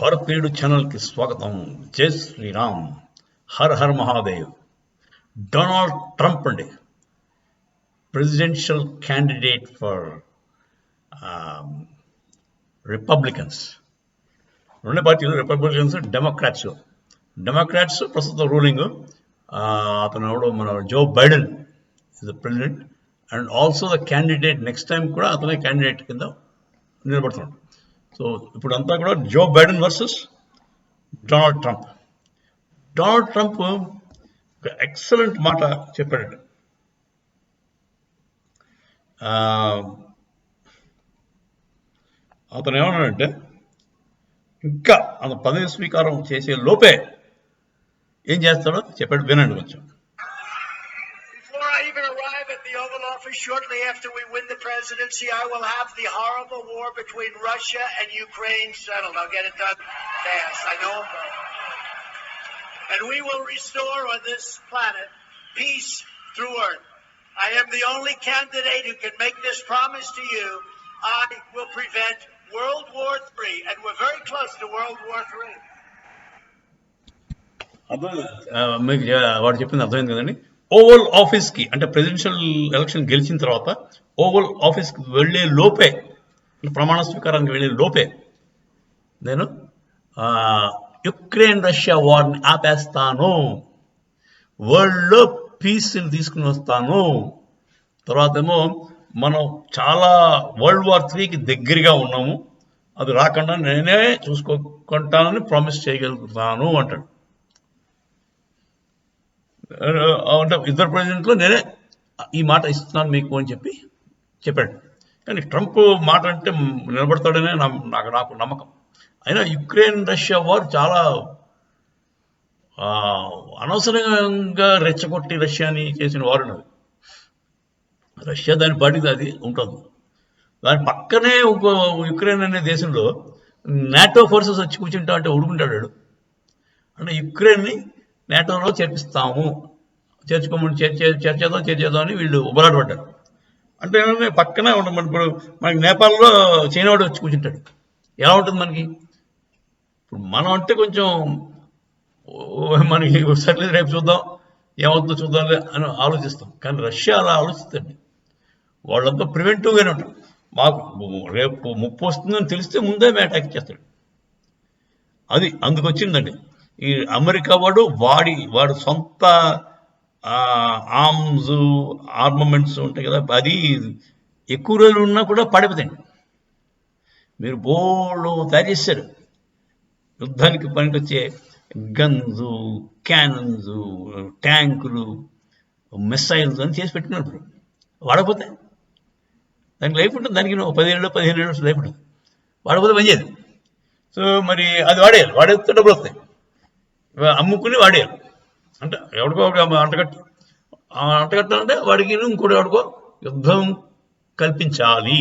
భారతీయుడు ఛానల్కి స్వాగతం. జై శ్రీరామ్, హర్ హర్ మహాదేవ్. డొనాల్డ్ ట్రంప్ అండి, ప్రెసిడెన్షియల్ క్యాండిడేట్ ఫర్ రిపబ్లికన్స్. రెండు పార్టీలు, రిపబ్లికన్స్, డెమోక్రాట్స్ ప్రస్తుతం రూలింగ్. అతను ఎవడో మన Joe Biden is the president and also the candidate. Next time కూడా అతనే క్యాండిడేట్ కింద నిలబడుతున్నాడు. సో ఇప్పుడు అంతా కూడా Joe Biden versus Donald Trump. Donald Trump ఒక ఎక్సలెంట్ మాట చెప్పాడు. అతను ఏమన్నాడంటే, ఇంకా అతను పదవి స్వీకారం చేసే లోపే ఏం చేస్తాడో చెప్పాడు, వినండి కొంచెం. Shortly after we win the presidency, I will have the horrible war between Russia and Ukraine settled. I'll get it done fast. I know I'm going. And we will restore on this planet peace through earth. I am the only candidate who can make this promise to you. I will prevent World War III, and we're very close to World War III. మీకు వాడు చెప్పింది అర్థమైంది కదండి. Oval ఆఫీస్కి, అంటే presidential election గెలిచిన తర్వాత oval ఆఫీస్కి వెళ్ళే లోపే, ప్రమాణ స్వీకారానికి వెళ్ళే లోపే నేను యుక్రెయిన్ రష్యా వార్ని ఆపేస్తాను, వరల్డ్లో పీస్ని తీసుకుని వస్తాను, తర్వాత ఏమో మనం చాలా వరల్డ్ వార్ 3కి దగ్గరగా ఉన్నాము, అది రాకుండా నేనే చూసుకుంటానని ప్రామిస్ చేయగలుగుతాను అంటాడు. అంటే ఇద్దరు ప్రెసిడెంట్లో నేనే ఈ మాట ఇస్తున్నాను మీకు అని చెప్పాడు. కానీ ట్రంప్ మాట అంటే నిలబడతాడనే నాకు నమ్మకం. అయినా యుక్రెయిన్ రష్యా వార్ చాలా అనవసరంగా రెచ్చగొట్టి రష్యాని చేసిన వారు. రష్యా దాని పాటిది అది ఉంటుంది. దాని పక్కనే ఒక యుక్రెయిన్ అనే దేశంలో నాటో ఫోర్సెస్ వచ్చి కూర్చుంటా అంటే ఊరుకుంటాడు. అంటే యుక్రెయిన్ని నాటోలో చేర్చేద్దాం అని వీళ్ళు ఉబలాటపడ్డారు. అంటే పక్కనే ఉంటుంది. ఇప్పుడు మనకి నేపాల్లో చైనావాడు వచ్చి కూర్చుంటాడు, ఎలా ఉంటుంది మనకి? ఇప్పుడు మనం అంటే కొంచెం మనకి సర్లేదు రేపు చూద్దాం, ఏమవుతుందో చూద్దాంలే అని ఆలోచిస్తాం. కానీ రష్యా అలా ఆలోచిస్తుంది. వాళ్ళంతా ప్రివెంటివ్గానే ఉంటారు. మాకు రేపు ముప్పు వస్తుందని తెలిస్తే ముందే అటాక్ చేస్తాడు. అది అందుకొచ్చిందండి. ఈ అమెరికా వాడు సొంత ఆర్మమెంట్స్ ఉంటాయి కదా, అది ఎక్కువ రోజులు ఉన్నా కూడా పడిపోతాయి. మీరు బోర్డు తయారు చేశారు, యుద్ధానికి పనికొచ్చే గన్సు, క్యానన్స్, ట్యాంకులు, మిసైల్స్ అని చేసి పెట్టుకున్నారు. వాడకపోతే దానికి లైఫ్ ఉంటుంది. దానికి 15 ఏళ్ళు లైఫ్ ఉంటుంది. వాడకపోతే పనిచేయదు. సో మరి అది వాడేస్తే డబ్బులు వస్తాయి, అమ్ముకుని వాడేయాలి. అంటే ఎవరికో అంటగట్టాలంటే వాడికి ఇంకోటి ఎవరికో యుద్ధం కల్పించాలి.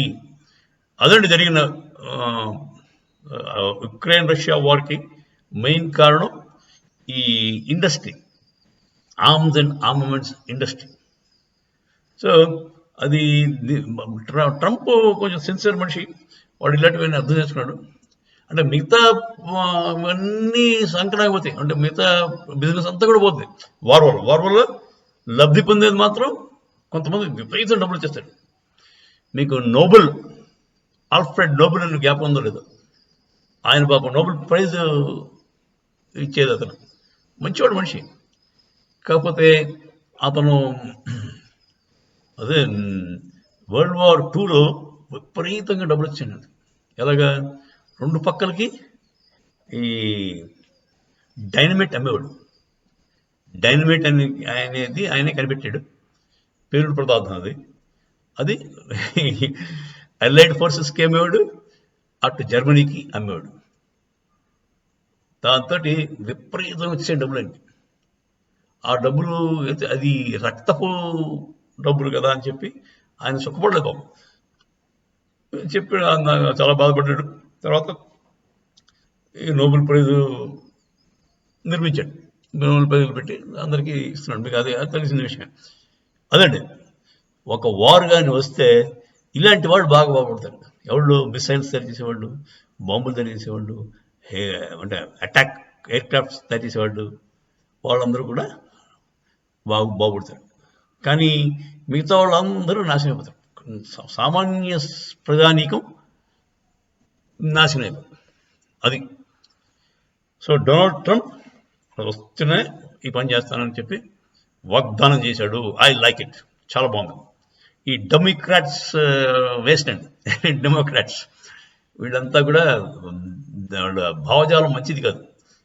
అదండి జరిగిన యుక్రెయిన్ రష్యా వార్కి మెయిన్ కారణం ఈ industry, arms and armaments industry. So అది ట్రంప్ కొంచెం సిన్సియర్ మనిషి, వాడు ఇలాంటివన్నీ అర్థం చేసుకున్నాడు. అంటే మిగతా అన్నీ సంకటానికి పోతాయి, అంటే మిగతా బిజినెస్ అంతా కూడా పోతుంది. వార్ వల్ల లబ్ధి పొందేది మాత్రం కొంతమంది విపరీతం డబ్బులు చేస్తాడు. మీకు ఆల్ఫ్రెడ్ నోబెల్ అని జ్ఞాపకం ఉందో లేదో, ఆయన పాపం నోబెల్ ప్రైజ్ ఇచ్చేది. అతను మంచివాడు మనిషి. కాకపోతే అతను అదే వరల్డ్ వార్ 2లో విపరీతంగా డబ్బులు వచ్చాడు. ఎలాగా? రెండు పక్కలకి ఈ డైనమైట్ అమ్మేవాడు. డైనమైట్ అనేది ఆయనే కనిపెట్టాడు, పేలుడు పదార్థం అది అలైడ్ ఫోర్సెస్కి అమ్మేవాడు, అటు జర్మనీకి అమ్మేవాడు. దాంతో విపరీతం వచ్చే డబ్బులు అండి. ఆ డబ్బులు అది రక్తపు డబ్బులు కదా అని చెప్పి ఆయన సుఖపడలేదు. చెప్పాడు, చాలా బాధపడ్డాడు. తర్వాత ఈ నోబెల్ ప్రైజ్ నిర్మించాడు. నోబెల్ ప్రైజులు పెట్టి అందరికీ ఇస్తున్నాడు. మీకు అది తెలిసిన విషయం. అదండి, ఒక వార్ కానీ వస్తే ఇలాంటి వాళ్ళు బాగా బాగుపడతారు. ఎవళ్ళు మిసైల్స్ తయారు చేసేవాళ్ళు, బాంబులు తయారు చేసేవాళ్ళు, అంటే అటాక్ ఎయిర్ క్రాఫ్ట్స్ తయారు చేసేవాళ్ళు వాళ్ళందరూ కూడా బాగుపడతారు. కానీ మిగతా వాళ్ళందరూ నాశనం అయిపోతారు. సామాన్య ప్రజానీకం నాశనం అయిపోతుంది. అది. సో డొనాల్డ్ ట్రంప్ వస్తూనే ఈ పని చేస్తానని చెప్పి వాగ్దానం చేశాడు. ఐ లైక్ ఇట్, చాలా బాగుంది. ఈ డెమోక్రాట్స్ వేస్ట్ అండి. డెమోక్రాట్స్ వీళ్ళంతా కూడా వాళ్ళ భావజాలం మంచిది కాదు.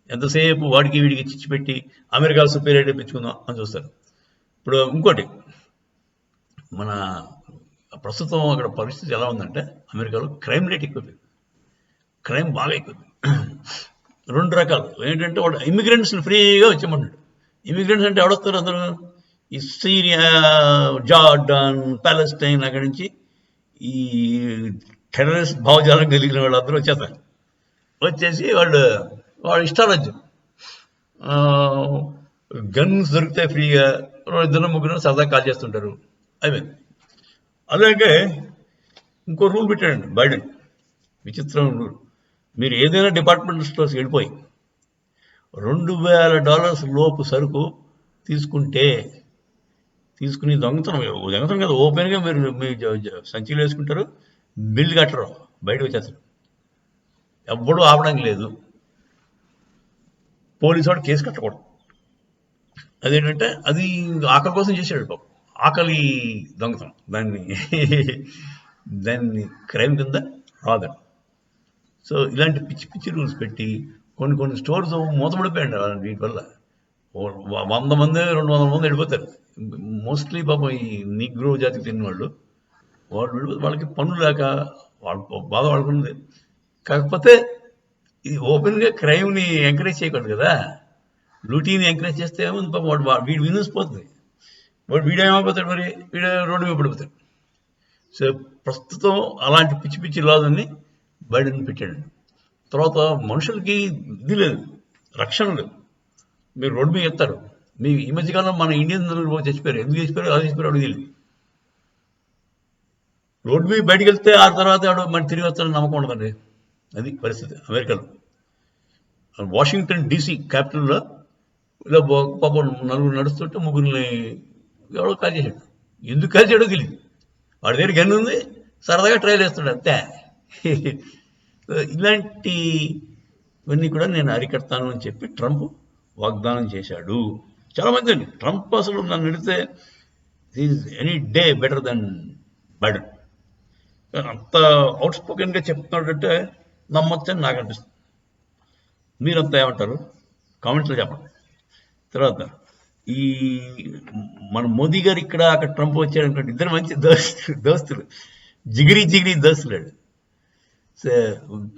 ఎంతసేపు వాడికి వీడికి చిచ్చిపెట్టి అమెరికా సుపీరియర్ పెంచుకుందాం అని చూస్తారు. ఇప్పుడు ఇంకోటి, మన ప్రస్తుతం అక్కడ పరిస్థితి ఎలా ఉందంటే అమెరికాలో క్రైమ్ రేట్ ఎక్కువైపోయింది. క్రైమ్ బాగా ఎక్కువైపోయింది. రెండు రకాలు ఏంటంటే వాడు ఇమిగ్రెంట్స్ని ఫ్రీగా వచ్చేయమన్నాడు. ఇమిగ్రెంట్స్ అంటే ఎవడొస్తారు? అందరూ ఈ సిరియా, జార్డాన్, పాలెస్టైన్ అక్కడి నుంచి ఈ టెర్రరిస్ట్ భావజాలం కలిగిన వాళ్ళందరూ వచ్చేస్తారు. వచ్చేసి వాళ్ళు ఇష్టాలు వచ్చారు. గన్స్ దొరికితే ఫ్రీగా ఇద్దరు ముగ్గురు సరదా కాల్ చేస్తుంటారు. అయిపోయింది. అలాగే ఇంకో రూల్ పెట్టాడండి బైడెన్, విచిత్రం రూల్. మీరు ఏదైనా డిపార్ట్మెంటల్ స్టోర్స్కి వెళ్ళిపోయి $2,000 లోపు సరుకు తీసుకుని దొంగతనం కదా, ఓపెన్గా మీరు మీ సంచిలో వేసుకుంటారు, బిల్లు కట్టరు, బయటకు వచ్చేస్తారు. ఎవ్వడూ ఆపడానికి లేదు. పోలీసు వాడు కేసు కట్టకూడదు. అదేంటంటే అది ఆకలి కోసం చేశాడు పాపం, ఆకలి దొంగతనం. దాన్ని క్రైమ్ కింద రాదండి. సో ఇలాంటి పిచ్చి పిచ్చి రూల్స్ పెట్టి కొన్ని స్టోర్స్ మూతపడిపోయాడు వీటి వల్ల. 100 మంది 200 మంది వెళ్ళిపోతారు. మోస్ట్లీ పాపం ఈ నిగ్రో జాతికి తిన్న వాళ్ళు వాళ్ళకి పనులు లేక వాళ్ళ బాధ వాళ్ళకుంది. కాకపోతే ఇది ఓపెన్గా క్రైమ్ని ఎంకరేజ్ చేయకూడదు కదా. లూటీని ఎంకరేజ్ చేస్తే ఏముంది, పాపం వీడు బిజినెస్ పోతుంది. వీడేమైపోతాడు, మరి వీడు రోడ్డు మీద పడిపోతాడు. సో ప్రస్తుతం అలాంటి పిచ్చి పిచ్చి లాజుని బైడెన్ పెట్టాడు. తర్వాత మనుషులకి ఇది లేదు, రక్షణ లేదు. మీరు రోడ్డు మీద ఎత్తారు. మీ ఈ మధ్యకాలం మన ఇండియన్ చచ్చిపోయారు. ఎందుకు చచ్చిపోయారు, అది చచ్చిపోయారు, అడుగు తెలియదు. రోడ్డు మీద బయటికి వెళ్తే ఆ తర్వాత మన తిరిగి వస్తారని నమ్మకం ఉండదండి. అది పరిస్థితి అమెరికాలో. వాషింగ్టన్ DC క్యాపిటల్లో ఇలా పాపం నలుగురు నడుస్తుంటే ముగ్గురిని ఎవడో కాల్ చేశాడు. ఎందుకు కాల్ చేయడో తెలియదు. వాడి దగ్గర గన్ను ఉంది, సరదాగా ట్రైల్ వేస్తున్నాడు అంతే. ఇలాంటివన్నీ కూడా నేను అరికడతాను అని చెప్పి ట్రంప్ వాగ్దానం చేశాడు. చాలా మంది అండి. ట్రంప్ అసలు నన్ను అడిగితే is any day better than Biden. అంత అవుట్ స్పోకెన్గా చెప్తున్నాడంటే నమ్మొచ్చని నాకు అనిపిస్తుంది. మీరంతా ఏమంటారు? కామెంట్స్లో చెప్పండి. తర్వాత ఈ మన మోదీ గారు ఇక్కడ అక్కడ ట్రంప్ వచ్చాడు అనుకోండి, ఇద్దరు మంచి దోస్తులు, జిగిరి దోస్తులు. సో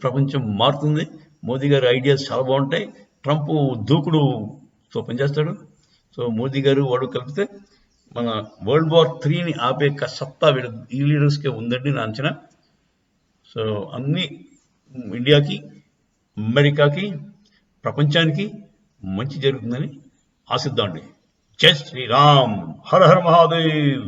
ప్రపంచం మారుతుంది. మోదీ గారి ఐడియాస్ చాలా బాగుంటాయి. ట్రంప్ దూకుడుతో పనిచేస్తాడు. సో మోదీ గారు వాడు కలిపితే మన World War III ఆపే సత్తా ఈ లీడర్స్కే ఉందండి నా అంచనా. సో అన్ని ఇండియాకి, అమెరికాకి, ప్రపంచానికి మంచి జరుగుతుందని ఆశిద్దామండి. జై శ్రీరామ్, హర హర మహాదేవ్.